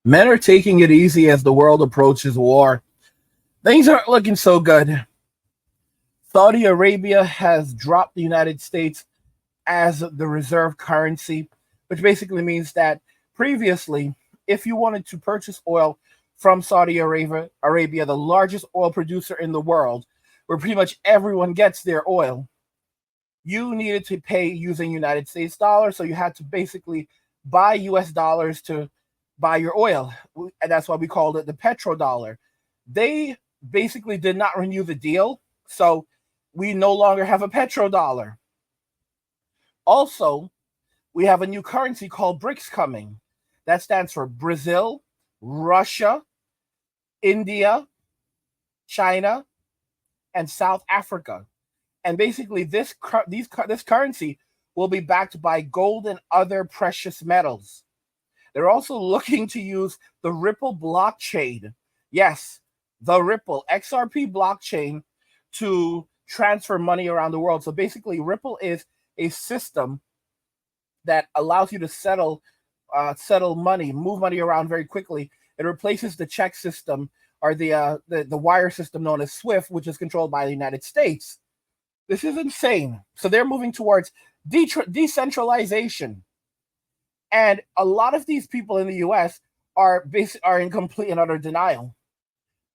Men are taking it easy as the world approaches war. Things aren't looking so good. Saudi Arabia has dropped the United States as the reserve currency, which basically means that previously, if you wanted to purchase oil from Saudi Arabia, the largest oil producer in the world, where pretty much everyone gets their oil, you needed to pay using United States dollars. So you had to basically buy US dollars to buy your oil. And that's why we called it the petrodollar. They basically did not renew the deal. So we no longer have a petrodollar. Also, we have a new currency called BRICS coming. That stands for Brazil, Russia, India, China, and South Africa. And basically, this currency will be backed by gold and other precious metals. They're also looking to use the Ripple blockchain. Yes, the Ripple XRP blockchain to transfer money around the world. So basically, Ripple is a system that allows you to settle money, move money around very quickly. It replaces the check system or the wire system known as SWIFT, which is controlled by the United States. This is insane. So they're moving towards decentralization. And a lot of these people in the US are in complete and utter denial.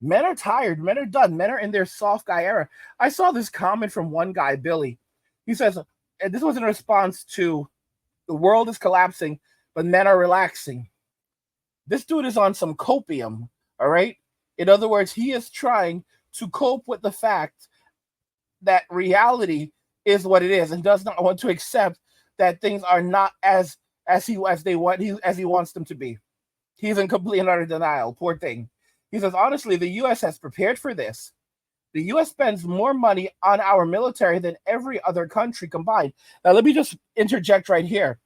Men are tired. Men are done. Men are in their soft guy era. I saw this comment from one guy, Billy. He says, and this was in response to the world is collapsing, but men are relaxing. This dude is on some copium, all right? In other words, he is trying to cope with the fact that reality is what it is and does not want to accept that things are not as he wants them to be. He's in complete and utter denial. Poor thing. He says, honestly, the U.S. has prepared for this. The U.S. spends more money on our military than every other country combined. Now, let me just interject right here.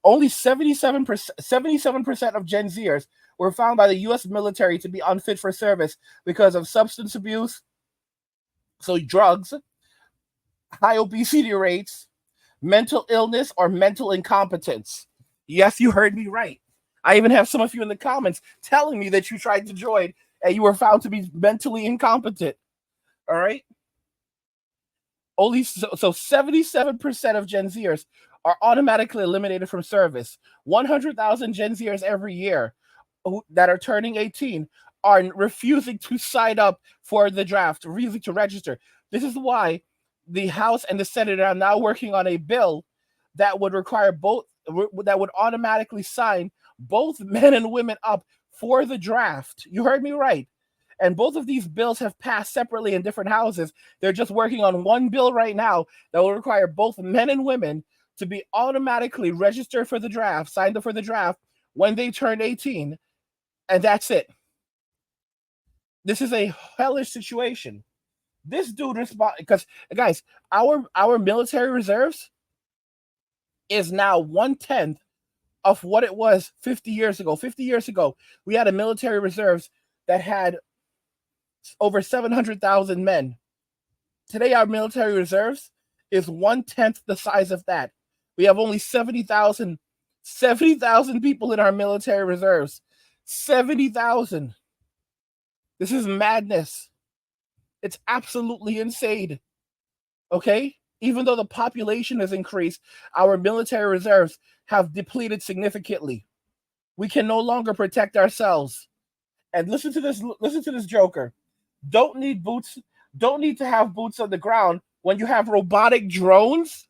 Only 77% of Gen Zers were found by the U.S. military to be unfit for service because of substance abuse, so drugs, high obesity rates, mental illness, or mental incompetence. Yes, you heard me right. I even have some of you in the comments telling me that you tried to join and you were found to be mentally incompetent. All right. Only so 77% of Gen Zers are automatically eliminated from service. 100,000 Gen Zers every year that are turning 18 are refusing to sign up for the draft, refusing to register. This is why the House and the Senate are now working on a bill that would require that would automatically sign both men and women up for the draft. You heard me right. And both of these bills have passed separately in different houses. They're just working on one bill right now that will require both men and women to be automatically registered for the draft, signed up for the draft when they turn 18. And that's it. This is a hellish situation. This dude because guys, our military reserves is now 1/10 of what it was 50 years ago. 50 years ago, we had a military reserves that had over 700,000 men. Today, our military reserves is 1/10 the size of that. We have only 70,000 people in our military reserves. 70,000. This is madness. It's absolutely insane. Okay? Even though the population has increased, our military reserves have depleted significantly. We can no longer protect ourselves. And listen to this joker. Don't need to have boots on the ground when you have robotic drones,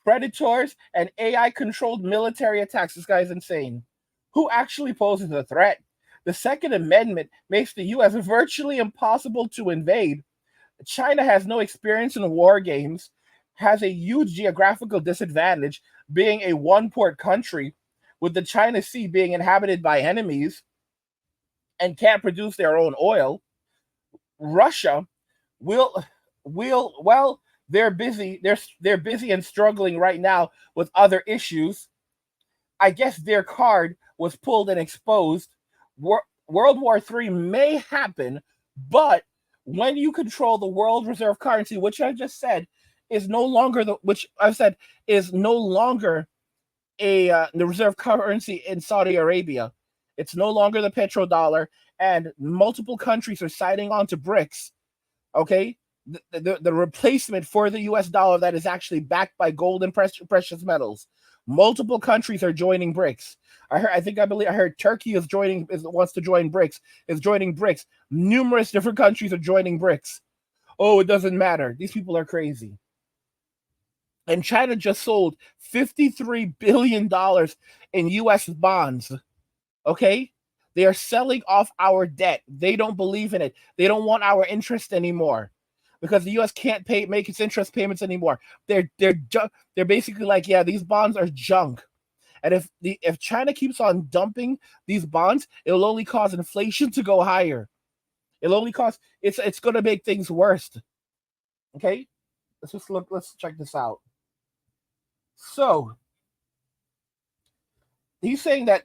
predators, and AI controlled military attacks. This guy's insane. Who actually poses a threat? The Second Amendment makes the US virtually impossible to invade. China has no experience in war games, has a huge geographical disadvantage, being a one-port country, with the China Sea being inhabited by enemies, and can't produce their own oil. Russia they're busy. They're busy and struggling right now with other issues. I guess their card was pulled and exposed. World War III may happen, but when you control the world reserve currency, which I just said is no longer the reserve currency in Saudi Arabia, It's no longer the petrodollar, and multiple countries are signing on to BRICS. Okay, the replacement for the US dollar that is actually backed by gold and precious metals. Multiple countries are joining BRICS. I heard Turkey wants to join BRICS. Is joining BRICS. Numerous different countries are joining BRICS. Oh, it doesn't matter. These people are crazy. And China just sold $53 billion in US bonds. Okay? They are selling off our debt. They don't believe in it. They don't want our interest anymore because the US can't make its interest payments anymore. They're basically like, yeah, these bonds are junk. And if China keeps on dumping these bonds, it'll only cause inflation to go higher. It'll only cause it's going to make things worse. Okay? Let's check this out. So, he's saying that,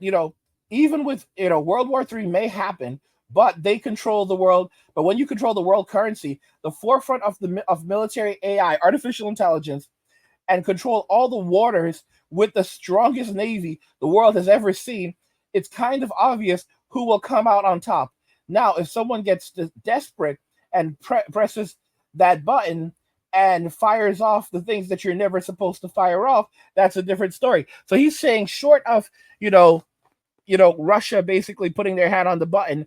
even with, World War III may happen, but they control the world. But when you control the world currency, the forefront of military AI, artificial intelligence, and control all the waters with the strongest navy the world has ever seen, it's kind of obvious who will come out on top. Now, if someone gets desperate and presses that button and fires off the things that you're never supposed to fire off, that's a different story. So he's saying, short of, Russia basically putting their hand on the button,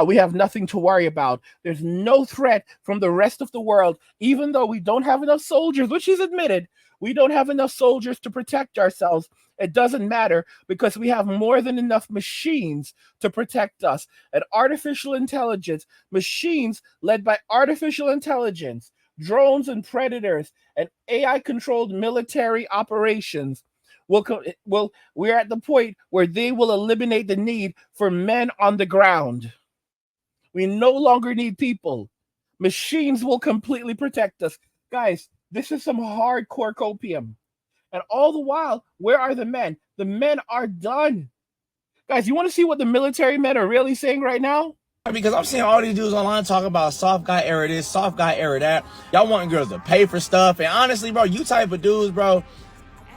we have nothing to worry about. There's no threat from the rest of the world, even though we don't have enough soldiers, which he's admitted. We don't have enough soldiers to protect ourselves. It doesn't matter because we have more than enough machines to protect us. And artificial intelligence, machines led by artificial intelligence, drones and predators, and AI-controlled military operations we're at the point where they will eliminate the need for men on the ground. We no longer need people. Machines will completely protect us. Guys, this is some hardcore copium. And all the while, where are the men? The men are done. Guys, you want to see what the military men are really saying right now? Because I'm seeing all these dudes online talking about soft guy era this, soft guy era that. Y'all want girls to pay for stuff. And honestly, bro, you type of dudes, bro,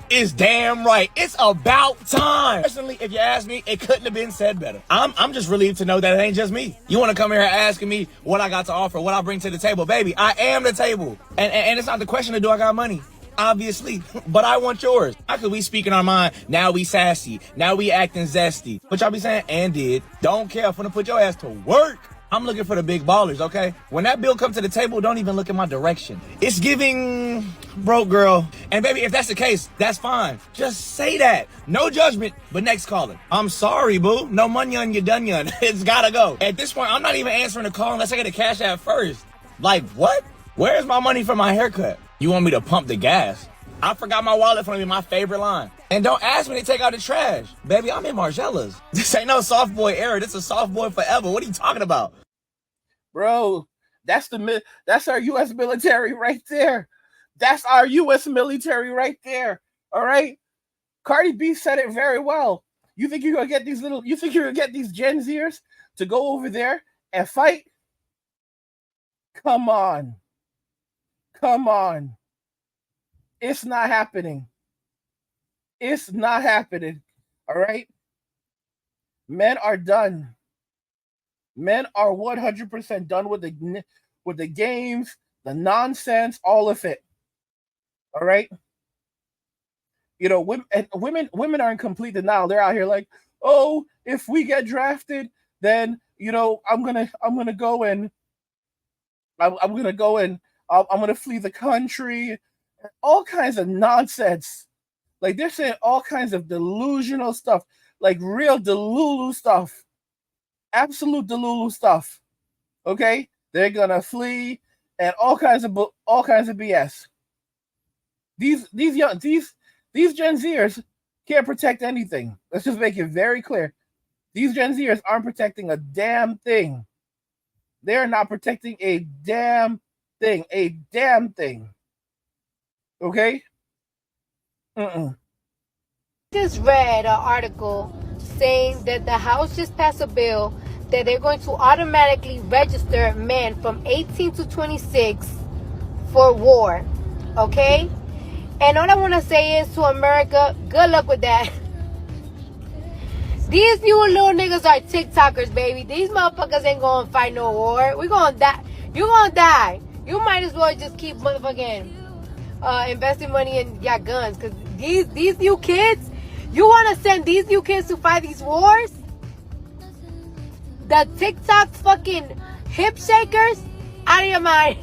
is damn right. It's about time. Personally, if you ask me, it couldn't have been said better. I'm just relieved to know that it ain't just me. You want to come here asking me what I got to offer, what I bring to the table. Baby, I am the table. And it's not the question of do I got money. Obviously, but I want yours. How could we speaking our mind? Now we sassy. Now we acting zesty. But y'all be saying, and did. Don't care. I'm finna put your ass to work. I'm looking for the big ballers, okay? When that bill comes to the table, don't even look in my direction. It's giving broke girl. And baby, if that's the case, that's fine. Just say that. No judgment, but next caller. I'm sorry, boo. No money on your dunion. It's gotta go. At this point, I'm not even answering the call unless I get a cash app first. Like, what? Where's my money for my haircut? You want me to pump the gas? I forgot my wallet for me, my favorite line. And don't ask me to take out the trash. Baby, I'm in Margellas. This ain't no soft boy era. This is soft boy forever. What are you talking about? Bro, that's our U.S. military right there. That's our U.S. military right there. All right? Cardi B said it very well. You think you're gonna get these Gen Zers to go over there and fight? Come on. It's not happening. It's not happening. All right? Men are done. Men are 100% done with the games, the nonsense, all of it. All right? Women are in complete denial. They're out here like, oh, if we get drafted, then I'm gonna go and I'm gonna flee the country. All kinds of nonsense. Like they're saying all kinds of delusional stuff, like real Delulu stuff, absolute Delulu stuff. Okay, they're gonna flee and all kinds of BS. These Gen Zers can't protect anything. Let's just make it very clear. These Gen Zers aren't protecting a damn thing. They're not protecting a damn thing. Okay? Just read an article saying that the House just passed a bill that they're going to automatically register men from 18 to 26 for war. Okay? And all I want to say is to America, good luck with that. These new little niggas are TikTokers, baby. These motherfuckers ain't gonna fight no war. We gonna die. You gonna die. You might as well just keep motherfucking investing money in your guns. Because these new kids, you want to send these new kids to fight these wars? The TikTok fucking hip shakers? Out of your mind.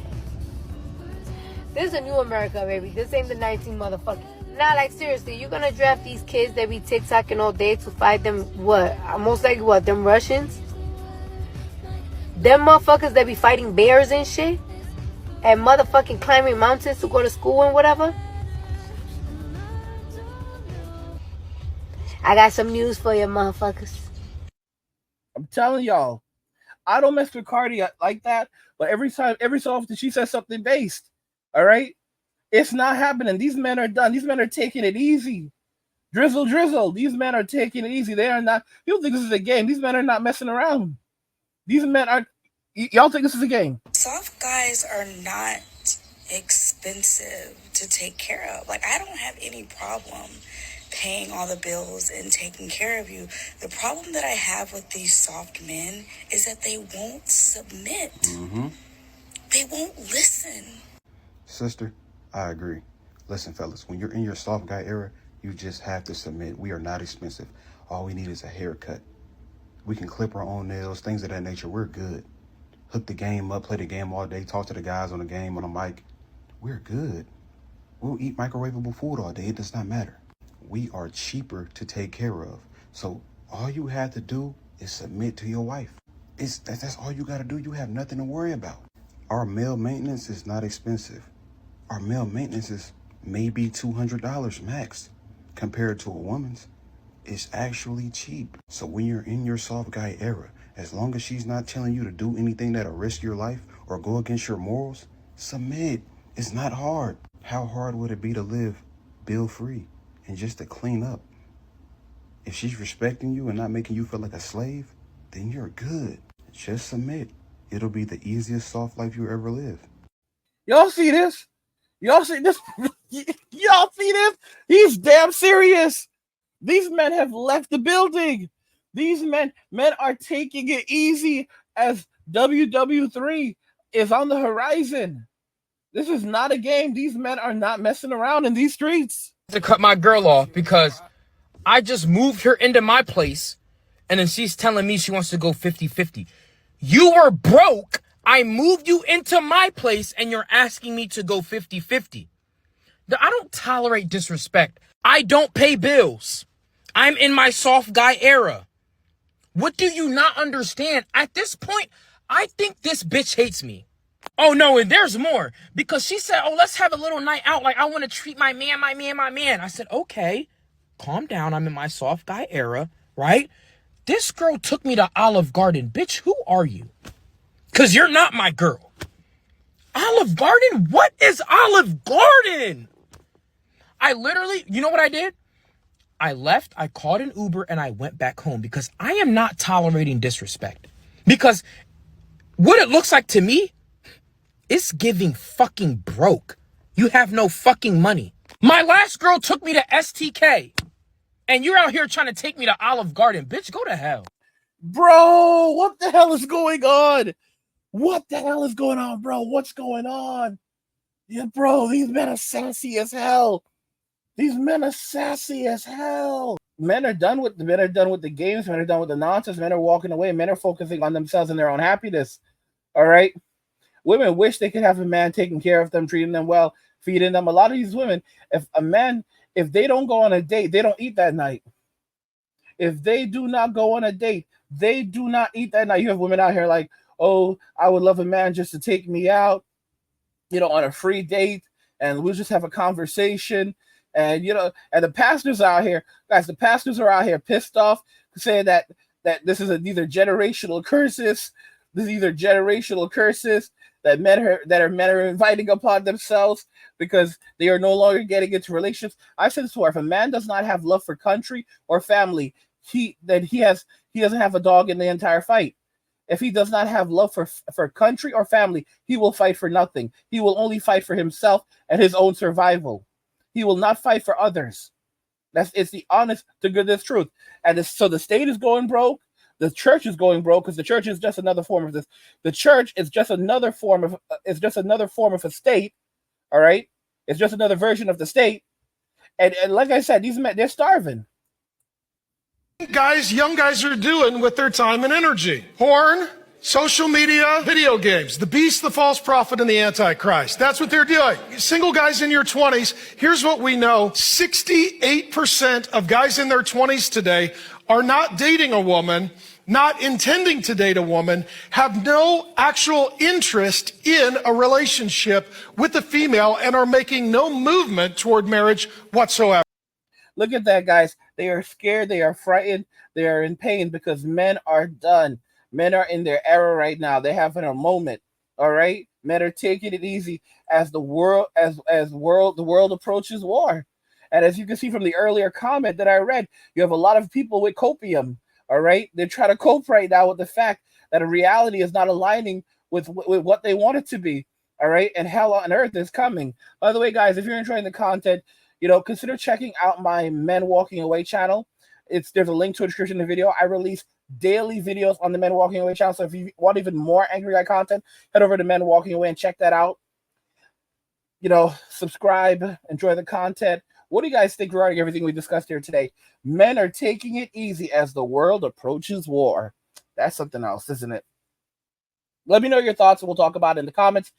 This is a new America, baby. This ain't the 19 motherfucker. Nah, like seriously, you gonna draft these kids that be TikToking all day to fight them, what? Most likely what, them Russians? Them motherfuckers that be fighting bears and shit? And motherfucking climbing mountains to go to school and whatever? I got some news for you motherfuckers. I'm telling y'all, I don't mess with Cardi like that, but every so often she says something based. All right? It's not happening. These men are done. These men are taking it easy. Drizzle. These men are taking it easy. They are not. You think this is a game. These men are not messing around. These men are. Y'all think this is a game. Soft guys are not expensive to take care of. Like, I don't have any problem paying all the bills and taking care of you. The problem that I have with these soft men is that they won't submit. They won't listen. Sister, I agree. Listen, fellas, when you're in your soft guy era, you just have to submit. We are not expensive. All we need is a haircut. We can clip our own nails, things of that nature. We're good. Hook the game up, play the game all day, talk to the guys on the game, on the mic. We're good. We'll eat microwavable food all day. It does not matter. We are cheaper to take care of. So all you have to do is submit to your wife. That's all you got to do. You have nothing to worry about. Our male maintenance is not expensive. Our male maintenance is maybe $200 max compared to a woman's. It's actually cheap. So when you're in your soft guy era, as long as she's not telling you to do anything that'll risk your life or go against your morals, submit. It's not hard. How hard would it be to live bill-free and just to clean up? If she's respecting you and not making you feel like a slave, then you're good. Just submit. It'll be the easiest soft life you ever live. Y'all see this? Y'all see this? Y'all see this? He's damn serious. These men have left the building. These men are taking it easy as WW3 is on the horizon. This is not a game. These men are not messing around in these streets. To cut my girl off because I just moved her into my place and then she's telling me she wants to go 50-50. You were broke. I moved you into my place and you're asking me to go 50-50. I don't tolerate disrespect. I don't pay bills. I'm in my soft guy era. What do you not understand? At this point, I think this bitch hates me. Oh, no, and there's more. Because she said, oh, let's have a little night out. Like, I want to treat my man. I said, okay, calm down. I'm in my soft guy era, right? This girl took me to Olive Garden. Bitch, who are you? Because you're not my girl. Olive Garden? What is Olive Garden? I literally, you know what I did? I left, I called an Uber, and I went back home because I am not tolerating disrespect. Because what it looks like to me, it's giving fucking broke. You have no fucking money. My last girl took me to STK, and you're out here trying to take me to Olive Garden. Bitch, go to hell. Bro, what the hell is going on? What the hell is going on, bro? What's going on? Yeah, bro, these men are sassy as hell. These men are sassy as hell. Men are done with the games. Men are done with the nonsense. Men are walking away. Men are focusing on themselves and their own happiness. All right. Women wish they could have a man taking care of them, treating them well, feeding them. A lot of these women, if they don't go on a date, they don't eat that night. If they do not go on a date, they do not eat that night. You have women out here like, oh, I would love a man just to take me out, on a free date, and we'll just have a conversation. And and the pastors are out here, guys. The pastors are out here pissed off, saying that this is these are generational curses. This is either generational curses that men are inviting upon themselves because they are no longer getting into relationships. I said this before: if a man does not have love for country or family, he doesn't have a dog in the entire fight. If he does not have love for country or family, he will fight for nothing. He will only fight for himself and his own survival. He will not fight for others. It's the honest to goodness truth. And so the state is going broke. The church is going broke because the church is just another form of this. The church is just another form of a state. All right, it's just another version of the state. And like I said, these men, they're starving. Young guys are doing with their time and energy. Porn, social media, video games, the beast, the false prophet, and the antichrist. That's what they're doing. Single guys in your 20s, here's what we know. 68% of guys in their 20s today are not dating a woman, not intending to date a woman, have no actual interest in a relationship with a female, and are making no movement toward marriage whatsoever. Look at that, guys. They are scared. They are frightened. They are in pain because men are done. Men are in their era right now. They're having a moment. All right. Men are taking it easy as the world approaches war. And as you can see from the earlier comment that I read, you have a lot of people with copium. All right. They're trying to cope right now with the fact that a reality is not aligning with what they want it to be. All right. And hell on earth is coming. By the way, guys, if you're enjoying the content, consider checking out my Men Walking Away channel. There's a link to a description in the video. I release daily videos on the Men Walking Away channel. So if you want even more Angry Guy content, head over to Men Walking Away and check that out. Subscribe, enjoy the content. What do you guys think regarding everything we discussed here today? Men are taking it easy as the world approaches war. That's something else, isn't it? Let me know your thoughts and we'll talk about it in the comments.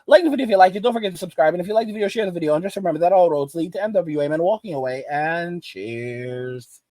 Like the video if you like it. Don't forget to subscribe. And if you like the video, share the video. And just remember that all roads lead to MWA Men Walking Away. And cheers.